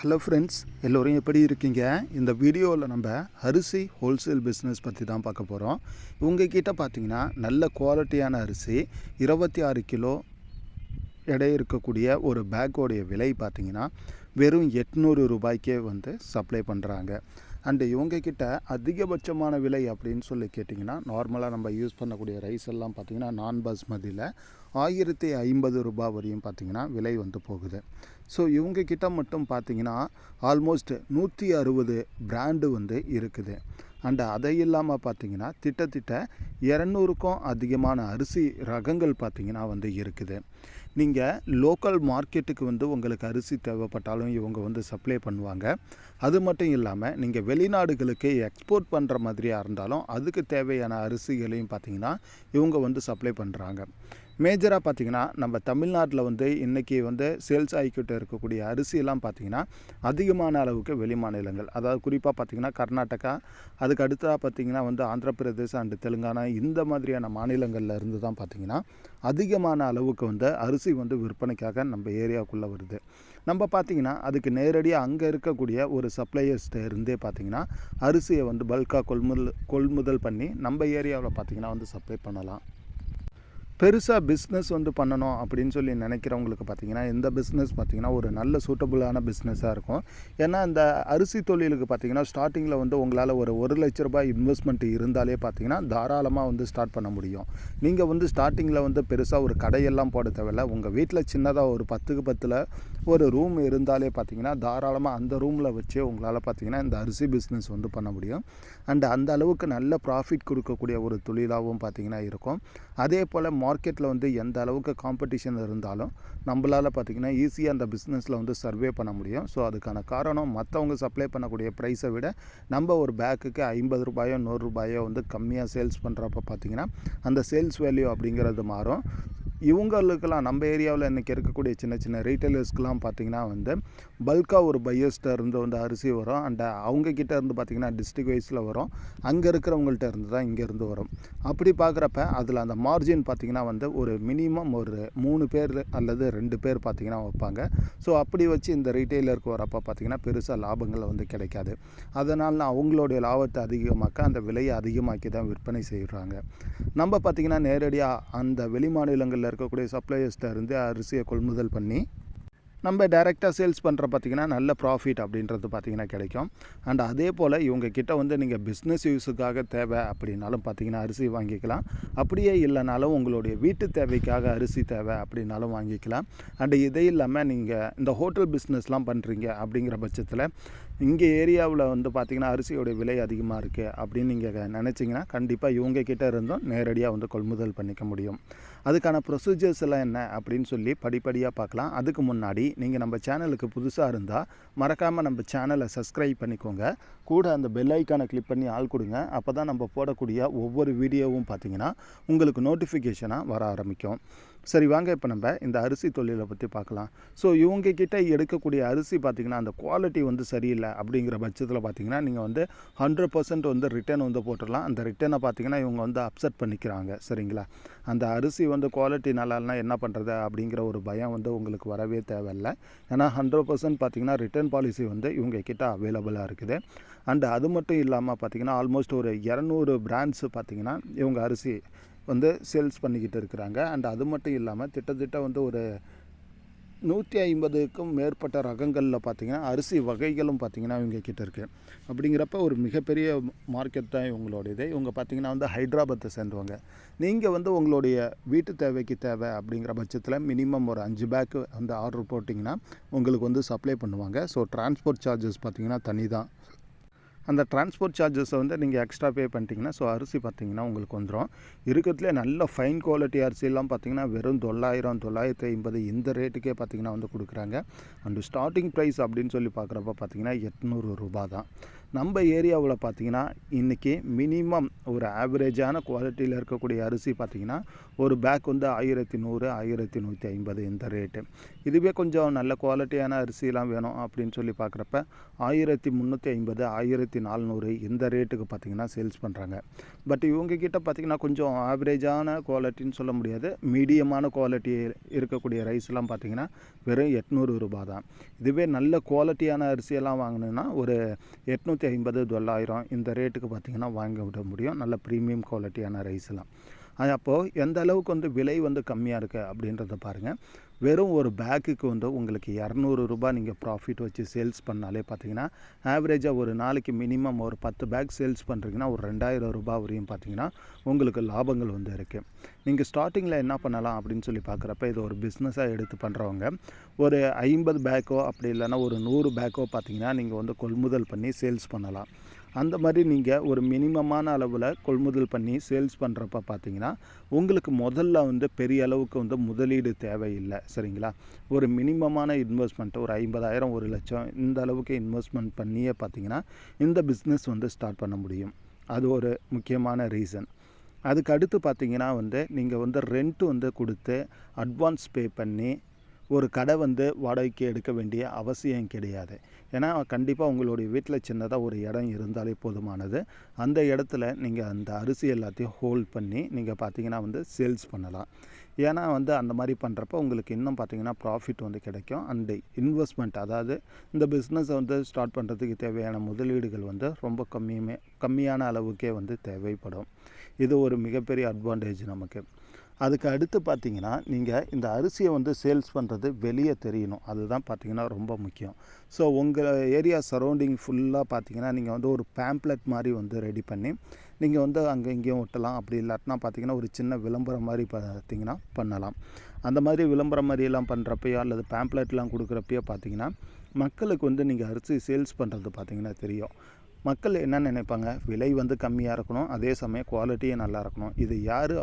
Hello friends, எல்லோரும் எப்படி இருக்கீங்க? இந்த வீடியோவில் நம்ம அரிசி ஹோல்சேல் பிஸ்னஸ் பற்றி தான் பார்க்க போகிறோம். உங்ககிட்ட பார்த்தீங்கன்னா நல்ல குவாலிட்டியான அரிசி 26 கிலோ எடை இருக்கக்கூடிய ஒரு பேக்கோடைய விலை பார்த்திங்கன்னா வெறும் 800 ரூபாய்க்கே வந்து சப்ளை பண்ணுறாங்க. அண்டு இவங்கக்கிட்ட அதிகபட்சமான விலை அப்படின்னு சொல்லி கேட்டிங்கன்னா, நார்மலாக நம்ம யூஸ் பண்ணக்கூடிய ரைஸ் எல்லாம் பார்த்திங்கன்னா நான் பாஸ்மதியில் 1050 ரூபாய் வரையும் பார்த்திங்கன்னா விலை வந்து போகுது. ஸோ இவங்கக்கிட்ட மட்டும் பார்த்திங்கன்னா ஆல்மோஸ்ட் 160 பிராண்டு வந்து இருக்குது. அண்டு அதை இல்லாமல் பார்த்திங்கன்னா திட்டத்திட்ட 200க்கும் அதிகமான அரிசி ரகங்கள் பார்த்திங்கன்னா வந்து இருக்குது. நீங்கள் லோக்கல் மார்க்கெட்டுக்கு வந்து உங்களுக்கு அரிசி தேவைப்பட்டாலும் இவங்க வந்து சப்ளை பண்ணுவாங்க. அது மட்டும் இல்லாமல் நீங்கள் வெளிநாடுகளுக்கு எக்ஸ்போர்ட் பண்ணுற மாதிரியாக இருந்தாலும் அதுக்கு தேவையான அரிசிகளையும் பார்த்திங்கன்னா இவங்க வந்து சப்ளை பண்ணுறாங்க. மேஜராக பார்த்திங்கன்னா நம்ம தமிழ்நாட்டில் வந்து இன்றைக்கி வந்து சேல்ஸ் ஆகிக்கிட்டு இருக்கக்கூடிய அரிசியெல்லாம் பார்த்திங்கன்னா அதிகமான அளவுக்கு வெளி மாநிலங்கள், அதாவது குறிப்பாக பார்த்திங்கன்னா கர்நாடகா, அதுக்கு அடுத்ததாக பார்த்திங்கன்னா வந்து ஆந்திர பிரதேசம் அண்டு தெலுங்கானா, இந்த மாதிரியான மாநிலங்களில் இருந்து தான் பார்த்திங்கன்னா அதிகமான அளவுக்கு வந்து அரிசி வந்து விற்பனைக்காக நம்ம ஏரியாவுக்குள்ளே வருது. நம்ம பார்த்திங்கன்னா அதுக்கு நேரடியாக அங்கே இருக்கக்கூடிய ஒரு சப்ளையர்ஸ்ட்டு இருந்தே பார்த்திங்கன்னா அரிசியை வந்து பல்காக கொள்முதல் பண்ணி நம்ம ஏரியாவில் பார்த்திங்கன்னா வந்து சப்ளை பண்ணலாம். பெருசாக பிஸ்னஸ் வந்து பண்ணணும் அப்படின்னு சொல்லி நினைக்கிறவங்களுக்கு பார்த்திங்கன்னா இந்த பிஸ்னஸ் பார்த்திங்கன்னா ஒரு நல்ல சூட்டபுளான பிஸ்னஸாக இருக்கும். ஏன்னா இந்த அரிசி தொழிலுக்கு பார்த்திங்கன்னா ஸ்டார்டிங்கில் வந்து உங்களால் ஒரு 1 லட்ச ரூபாய் இன்வெஸ்ட்மெண்ட் இருந்தாலே பார்த்திங்கன்னா தாராளமாக வந்து ஸ்டார்ட் பண்ண முடியும். நீங்கள் வந்து ஸ்டார்டிங்கில் வந்து பெருசாக ஒரு கடையெல்லாம் போட தேவையில்லை. உங்கள் வீட்டில் சின்னதாக ஒரு 10க்கு 10ல் ஒரு ரூம் இருந்தாலே பார்த்திங்கன்னா தாராளமாக அந்த ரூமில் வச்சே உங்களால் பார்த்திங்கன்னா இந்த அரிசி பிஸ்னஸ் வந்து பண்ண முடியும். அண்டு அந்த அளவுக்கு நல்ல ப்ராஃபிட் கொடுக்கக்கூடிய ஒரு தொழிலாகவும் பார்த்திங்கன்னா இருக்கும். அதே போல் மார்க்கெட்டில் வந்து எந்த அளவுக்கு காம்படிஷன் இருந்தாலும் நம்மளால் பார்த்திங்கன்னா ஈஸியாக அந்த பிஸ்னஸில் வந்து சர்வே பண்ண முடியும். ஸோ அதுக்கான காரணம் மற்றவங்க சப்ளை பண்ணக்கூடிய ப்ரைஸை விட நம்ம ஒரு பேக்குக்கு 50 ரூபாயோ 100 ரூபாயோ வந்து கம்மியாக சேல்ஸ் பண்ணுறப்ப பார்த்திங்கன்னா அந்த சேல்ஸ் வேல்யூ அப்படிங்கிறது மாறும். இவங்களுக்கெல்லாம் நம்ம ஏரியாவில் இன்றைக்கி இருக்கக்கூடிய சின்ன சின்ன ரீட்டைலர்ஸ்க்கெலாம் பார்த்திங்கன்னா வந்து பல்காக ஒரு பையர்ஸ்ட்டை இருந்து வந்து அரிசி வரும். அண்ட் அவங்கக்கிட்ட இருந்து பார்த்திங்கன்னா டிஸ்ட்ரிக் வைஸில் வரும். அங்கே இருக்கிறவங்கள்ட்ட இருந்து தான் இங்கேருந்து வரும். அப்படி பார்க்குறப்ப அதில் அந்த மார்ஜின் பார்த்திங்கன்னா வந்து ஒரு மினிமம் ஒரு 3 பேர் அல்லது 2 பேர் பார்த்திங்கன்னா வைப்பாங்க. ஸோ அப்படி வச்சு இந்த ரீட்டைலருக்கு வரப்போ பார்த்திங்கன்னா பெருசாக லாபங்கள் வந்து கிடைக்காது. அதனால் அவங்களுடைய லாபத்தை அதிகமாக்க அந்த விலையை அதிகமாக்கி தான் விற்பனை செய்கிறாங்க. நம்ம பார்த்திங்கன்னா நேரடியாக அந்த வெளி மாநிலங்களில் இருக்கக்கூடிய சப்ளையர்ஸ்ட்ட இருந்து அரிசியை கொள்முதல் பண்ணி நம்ம டைரெக்டாக சேல்ஸ் பண்ணுற பார்த்திங்கன்னா நல்ல ப்ராஃபிட் அப்படின்றது பார்த்திங்கன்னா கிடைக்கும். அண்ட் அதே போல் இவங்க கிட்ட வந்து நீங்கள் பிஸ்னஸ் யூஸுக்காக தேவை அப்படின்னாலும் பார்த்திங்கன்னா அரிசி வாங்கிக்கலாம். அப்படியே இல்லைனாலும் உங்களுடைய வீட்டு தேவைக்காக அரிசி தேவை அப்படின்னாலும் வாங்கிக்கலாம். அண்டு இதே இல்லாமல் நீங்கள் இந்த ஹோட்டல் பிஸ்னஸ்லாம் பண்ணுறீங்க அப்படிங்கிற பட்சத்தில் இங்கே ஏரியாவில் வந்து பார்த்திங்கன்னா அரிசியோடைய விலை அதிகமாக இருக்குது அப்படின்னு நீங்கள் நினச்சிங்கன்னா கண்டிப்பாக இவங்க கிட்டே இருந்தும் நேரடியாக வந்து கொள்முதல் பண்ணிக்க முடியும். அதுக்கான ப்ரொசீஜர்ஸ் எல்லாம் என்ன அப்படின்னு சொல்லி படிப்படியாக பார்க்கலாம். அதுக்கு முன்னாடி நீங்கள் நம்ம சேனலுக்கு புதுசாக இருந்தால் மறக்காமல் நம்ம சேனலை சப்ஸ்கிரைப் பண்ணிக்கோங்க. கூட அந்த பெல் ஐக்கானை கிளிக் பண்ணி ஆள் கொடுங்க. அப்போ தான் நம்ம போடக்கூடிய ஒவ்வொரு வீடியோவும் பார்த்திங்கன்னா உங்களுக்கு நோட்டிஃபிகேஷனாக வர ஆரம்பிக்கும். சரி, வாங்க இப்போ நம்ம இந்த அரிசி தொழிலை பற்றி பார்க்கலாம். ஸோ இவங்கக்கிட்ட எடுக்கக்கூடிய அரிசி பார்த்திங்கன்னா அந்த குவாலிட்டி வந்து சரியில்லை அப்படிங்கிற பட்சத்தில் பார்த்திங்கன்னா நீங்கள் வந்து 100% வந்து ரிட்டர்ன் வந்து போட்டுடலாம். அந்த ரிட்டர்னை பார்த்திங்கன்னா இவங்க வந்து அப்செட் பண்ணிக்கிறாங்க. சரிங்களா? அந்த அரிசி வந்து குவாலிட்டி நல்லால்னா என்ன பண்ணுறது அப்படிங்கிற ஒரு பயம் வந்து உங்களுக்கு வரவே தேவையில்லை. ஏன்னா 100% பார்த்திங்கன்னா ரிட்டர்ன் பாலிசி வந்து இவங்க கிட்ட அவைலபிளாக இருக்குது. அண்டு அது மட்டும் இல்லாமல் பார்த்திங்கன்னா ஆல்மோஸ்ட் ஒரு 200 பிராண்ட்ஸு பார்த்திங்கன்னா இவங்க அரிசி வந்து சேல்ஸ் பண்ணிக்கிட்டு இருக்கிறாங்க. அண்ட் அது மட்டும் இல்லாமல் திட்டத்திட்ட வந்து ஒரு 150க்கும் மேற்பட்ட ரகங்களில் பார்த்திங்கன்னா அரிசி வகைகளும் பார்த்திங்கன்னா இவங்க கிட்ட இருக்குது. அப்படிங்கிறப்ப ஒரு மிகப்பெரிய மார்க்கெட் தான் இவங்களோடது. இவங்க பார்த்திங்கன்னா வந்து ஹைதராபாத்தை சேர்ந்தவங்க. நீங்கள் வந்து உங்களுடைய வீட்டு தேவைக்கு தேவை அப்படிங்கிற பட்சத்தில் மினிமம் ஒரு 5 பேக்கு வந்து ஆர்டர் போட்டிங்கன்னா உங்களுக்கு வந்து சப்ளை பண்ணுவாங்க. ஸோ டிரான்ஸ்போர்ட் சார்ஜஸ் பார்த்திங்கன்னா தனி தான். அந்த டிரான்ஸ்போர்ட் சார்ஜஸை வந்து நீங்கள் எக்ஸ்ட்ரா பே பண்ணிட்டீங்கன்னா ஸோ அரிசி பார்த்திங்கன்னா உங்களுக்கு வந்துடும். இருக்கிறதுலே நல்ல ஃபைன் குவாலிட்டி அரிசியெல்லாம் பார்த்திங்கன்னா வெறும் 900, 950 இந்த ரேட்டுக்கே பார்த்திங்கன்னா வந்து கொடுக்குறாங்க. அண்டு ஸ்டார்டிங் ப்ரைஸ் அப்படின்னு சொல்லி பார்க்குறப்ப பார்த்திங்கன்னா 800 ரூபா தான். நம்ம ஏரியாவில் பார்த்திங்கன்னா இன்றைக்கி மினிமம் ஒரு ஆவரேஜான குவாலிட்டியில் இருக்கக்கூடிய அரிசி பார்த்திங்கன்னா ஒரு பேக் வந்து 1100 1150 இந்த ரேட்டு. இதுவே கொஞ்சம் நல்ல குவாலிட்டியான அரிசிலாம் வேணும் அப்படின்னு சொல்லி பார்க்குறப்ப 1350 1400 இந்த ரேட்டுக்கு பார்த்திங்கன்னா சேல்ஸ் பண்ணுறாங்க. பட் இவங்கக்கிட்ட பார்த்திங்கன்னா கொஞ்சம் ஆவரேஜான குவாலிட்டின்னு சொல்ல முடியாது, மீடியமான குவாலிட்டி இருக்கக்கூடிய ரைஸ்லாம் பார்த்திங்கன்னா வெறும் 800 ரூபா தான். இதுவே நல்ல குவாலிட்டியான அரிசியெல்லாம் வாங்கினோன்னா ஒரு 850 900 இந்த ரேட்டுக்கு பார்த்திங்கன்னா வாங்க விட முடியும், நல்ல ப்ரீமியம் குவாலிட்டியான ரைஸ்லாம். அப்போது எந்த அளவுக்கு வந்து விலை வந்து கம்மியாக இருக்குது அப்படின்றத பாருங்கள். வெறும் ஒரு பேக்குக்கு வந்து உங்களுக்கு 200 ரூபா நீங்கள் ப்ராஃபிட் வச்சு சேல்ஸ் பண்ணாலே பார்த்தீங்கன்னா ஆவரேஜாக ஒரு நாளைக்கு மினிமம் ஒரு 10 பேக் சேல்ஸ் பண்ணுறீங்கன்னா ஒரு 2000 ரூபா வரையும் பார்த்தீங்கன்னா உங்களுக்கு லாபங்கள் வந்து இருக்குது. நீங்கள் ஸ்டார்டிங்கில் என்ன பண்ணலாம் அப்படின்னு சொல்லி பார்க்குறப்ப இது ஒரு பிஸ்னஸாக எடுத்து பண்ணுறவங்க ஒரு 50 பேக்கோ அப்படி இல்லைன்னா ஒரு 100 பேக்கோ பார்த்தீங்கன்னா நீங்கள் வந்து கொள்முதல் பண்ணி சேல்ஸ் பண்ணலாம். அந்த மாதிரி நீங்கள் ஒரு மினிமமான அளவில் கொள்முதல் பண்ணி சேல்ஸ் பண்ணுறப்ப பார்த்தீங்கன்னா உங்களுக்கு முதல்ல வந்து பெரிய அளவுக்கு வந்து முதலீடு தேவையில்லை, சரிங்களா? ஒரு மினிமமான இன்வெஸ்ட்மெண்ட் ஒரு 50,000 1 லட்சம் இந்த அளவுக்கு இன்வெஸ்ட்மெண்ட் பண்ணியே பார்த்தீங்கன்னா இந்த பிஸ்னஸ் வந்து ஸ்டார்ட் பண்ண முடியும். அது ஒரு முக்கியமான ரீசன். அதுக்கு அடுத்து பார்த்தீங்கன்னா வந்து நீங்கள் வந்து ரெண்ட் வந்து கொடுத்து அட்வான்ஸ் பே பண்ணி ஒரு கடை வந்து வாடகைக்கு எடுக்க வேண்டிய அவசியம் கிடையாது. ஏன்னா கண்டிப்பாக உங்களுடைய வீட்டில் சின்னதாக ஒரு இடம் இருந்தாலே போதுமானது. அந்த இடத்துல நீங்கள் அந்த அரிசி எல்லாத்தையும் ஹோல்ட் பண்ணி நீங்கள் பார்த்தீங்கன்னா வந்து சேல்ஸ் பண்ணலாம். ஏன்னா வந்து அந்த மாதிரி பண்ணுறப்ப உங்களுக்கு இன்னும் பார்த்தீங்கன்னா ப்ராஃபிட் வந்து கிடைக்கும். அண்டு இன்வெஸ்ட்மெண்ட், அதாவது இந்த பிஸ்னஸை வந்து ஸ்டார்ட் பண்ணுறதுக்கு தேவையான முதலீடுகள் வந்து ரொம்ப கம்மியான அளவுக்கே வந்து தேவைப்படும். இது ஒரு மிகப்பெரிய அட்வான்டேஜ் நமக்கு. அதுக்கு அடுத்து பார்த்திங்கன்னா நீங்கள் இந்த அரிசியை வந்து சேல்ஸ் பண்ணுறது வெளியே தெரியணும், அதுதான் பார்த்திங்கன்னா ரொம்ப முக்கியம். ஸோ உங்கள் ஏரியா சரௌண்டிங் ஃபுல்லாக பார்த்திங்கன்னா நீங்கள் வந்து ஒரு பேம்ப்ளெட் மாதிரி வந்து ரெடி பண்ணி நீங்கள் வந்து அங்கே இங்கேயும் ஒட்டலாம். அப்படி இல்லாட்டினா பார்த்திங்கன்னா ஒரு சின்ன விளம்பரம் மாதிரி பார்த்திங்கன்னா பண்ணலாம். அந்த மாதிரி விளம்பரம் மாதிரியெல்லாம் பண்ணுறப்பையோ அல்லது பேம்ப்ளெட்லாம் கொடுக்குறப்பையோ பார்த்திங்கன்னா மக்களுக்கு வந்து நீங்கள் அரிசி சேல்ஸ் பண்ணுறது பார்த்திங்கன்னா தெரியும். மக்கள் என்ன நினைப்பாங்க, விலை வந்து கம்மியாக இருக்கணும், அதே சமயம் குவாலிட்டியும் நல்லா இருக்கணும். இது யார்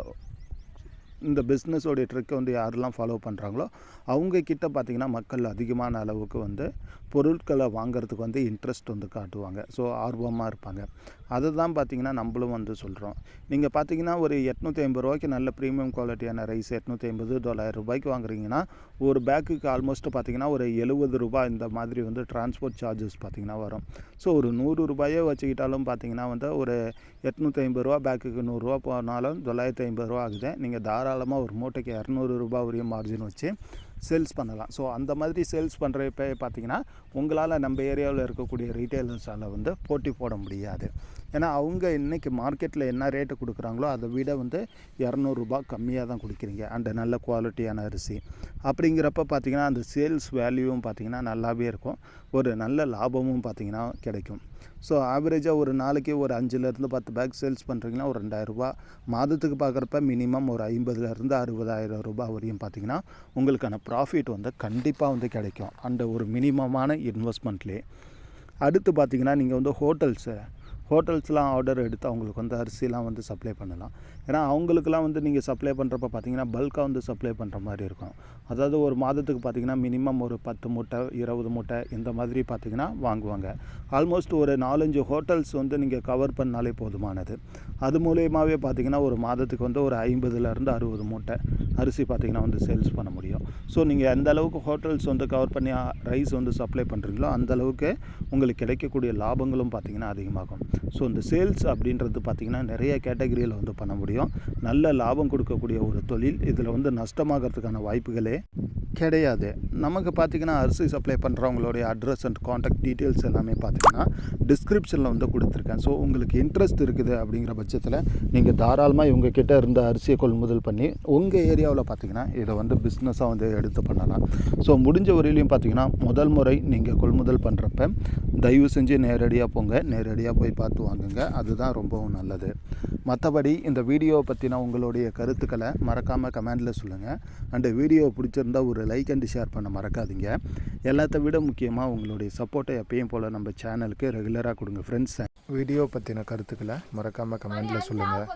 இந்த பிஸ்னஸோடைய ட்ரிக்கை வந்து யாரெல்லாம் ஃபாலோ பண்ணுறாங்களோ அவங்கக்கிட்ட பார்த்திங்கன்னா மக்கள் அதிகமான அளவுக்கு வந்து பொருட்களை வாங்கிறதுக்கு வந்து இன்ட்ரெஸ்ட் வந்து காட்டுவாங்க. ஸோ ஆர்வமாக இருப்பாங்க. அதை தான் பார்த்திங்கன்னா நம்மளும் வந்து சொல்கிறோம். நீங்கள் பார்த்திங்கன்னா ஒரு 850 ரூபாய்க்கு நல்ல ப்ரீமியம் குவாலிட்டியான ரைஸ் 850 900 ரூபாய்க்கு வாங்குறீங்கன்னா ஒரு பேக்குக்கு ஆல்மோஸ்ட் பார்த்திங்கன்னா ஒரு 70 ரூபா இந்த மாதிரி வந்து டிரான்ஸ்போர்ட் சார்ஜஸ் பார்த்திங்கன்னா வரும். ஸோ ஒரு 100 ரூபாயே வச்சுக்கிட்டாலும் பார்த்திங்கன்னா வந்து ஒரு 850 ரூபா பேக்குக்கு 100 ரூபா போனாலும் 950 ரூபா ஆகுது. நீங்கள் தாராளமாக ஒரு மூட்டைக்கு 200 ரூபா வரையும் மார்ஜின் வச்சு சேல்ஸ் பண்ணலாம். ஸோ அந்த மாதிரி சேல்ஸ் பண்ணுறப்ப பார்த்திங்கன்னா உங்களால் நம்ம ஏரியாவில் இருக்கக்கூடிய ரீட்டைலர்ஸால் வந்து போட்டி போட முடியாது. ஏன்னா அவங்க இன்றைக்கி மார்க்கெட்டில் என்ன ரேட்டு கொடுக்குறாங்களோ அதை விட வந்து 200 ரூபா கம்மியாக தான் கொடுக்குறீங்க. அண்ட் நல்ல குவாலிட்டியான அரிசி அப்படிங்கிறப்ப பார்த்திங்கன்னா அந்த சேல்ஸ் வேல்யூவும் பார்த்திங்கன்னா நல்லாவே இருக்கும், ஒரு நல்ல லாபமும் பார்த்திங்கன்னா கிடைக்கும். ஸோ ஆவரேஜாக ஒரு நாளைக்கு ஒரு 5லேருந்து 10 பேக் சேல்ஸ் பண்ணுறீங்கன்னா ஒரு 2000 ரூபா, மாதத்துக்கு பார்க்குறப்ப மினிமம் ஒரு 50லேருந்து 60,000 ரூபா வரையும் பார்த்திங்கன்னா உங்களுக்கான ப்ராஃபிட் வந்து கண்டிப்பாக வந்து கிடைக்கும் அந்த ஒரு மினிமமான இன்வெஸ்ட்மெண்ட்லேயே. அடுத்து பார்த்திங்கன்னா நீங்கள் வந்து ஹோட்டல்ஸ்லாம் ஆர்டர் எடுத்து அவங்களுக்கு வந்து அரிசிலாம் வந்து சப்ளை பண்ணலாம். ஏன்னா அவங்களுக்குலாம் வந்து நீங்கள் சப்ளை பண்ணுறப்ப பார்த்திங்கன்னா பல்காக வந்து சப்ளை பண்ணுற மாதிரி இருக்கும். அதாவது ஒரு மாதத்துக்கு பார்த்திங்கன்னா மினிமம் ஒரு 10 மூட்டை 20 மூட்டை இந்த மாதிரி பார்த்திங்கன்னா வாங்குவாங்க. ஆல்மோஸ்ட் ஒரு 4-5 ஹோட்டல்ஸ் வந்து நீங்கள் கவர் பண்ணாலே போதுமானது. அது மூலியமாகவே பார்த்திங்கன்னா ஒரு மாதத்துக்கு வந்து ஒரு 50லேருந்து 60 மூட்டை அரிசி பார்த்திங்கன்னா வந்து சேல்ஸ் பண்ண முடியும். ஸோ நீங்கள் எந்த அளவுக்கு ஹோட்டல்ஸ் வந்து கவர் பண்ணி ரைஸ் வந்து சப்ளை பண்ணுறீங்களோ அந்தளவுக்கு உங்களுக்கு கிடைக்கக்கூடிய லாபங்களும் பார்த்திங்கன்னா அதிகமாகும். ஸோ இந்த சேல்ஸ் அப்படின்றது பார்த்திங்கன்னா நிறைய கேட்டகரியில் வந்து பண்ண முடியும். நல்ல லாபம் கொடுக்கக்கூடிய ஒரு தொழில். இதில் வந்து நஷ்டமாகறதுக்கான வாய்ப்புகளே கிடையாது. நமக்கு பார்த்திங்கன்னா அரிசி சப்ளை பண்ணுறவங்களுடைய அட்ரஸ் அண்ட் காண்டாக்ட் டீட்டெயில்ஸ் எல்லாமே பார்த்திங்கன்னா டிஸ்கிரிப்ஷனில் வந்து கொடுத்துருக்கேன். ஸோ உங்களுக்கு இன்ட்ரெஸ்ட் இருக்குது அப்படிங்கிற பட்சத்தில் நீங்கள் தாராளமாக இவங்கக்கிட்ட இருந்த அரிசியை கொள்முதல் பண்ணி உங்கள் ஏரியாவில் பார்த்திங்கன்னா இதை வந்து பிஸ்னஸாக வந்து எடுத்து பண்ணலாம். ஸோ முடிஞ்ச வரையிலையும் பார்த்திங்கன்னா முதல் முறை நீங்கள் கொள்முதல் பண்ணுறப்ப தயவு செஞ்சு நேரடியாக போங்க, நேரடியாக போய் பார்த்து வாங்குங்க, அதுதான் ரொம்பவும் நல்லது. மற்றபடி இந்த வீடியோவை பற்றின உங்களுடைய கருத்துக்களை மறக்காமல் கமெண்டில் சொல்லுங்கள். அண்டு வீடியோ பிடிச்சிருந்தா ஒரு லைக் அண்ட் ஷேர் பண்ண மறக்காதீங்க. எல்லாத்த விட முக்கியமாக உங்களுடைய சப்போர்ட்டை எப்பயும் போல் நம்ம சேனலுக்கு ரெகுலராக கொடுங்க ஃப்ரெண்ட்ஸ். வீடியோ பற்றின கருத்துக்களை மறக்காமல் கமெண்டில் சொல்லுங்கள்.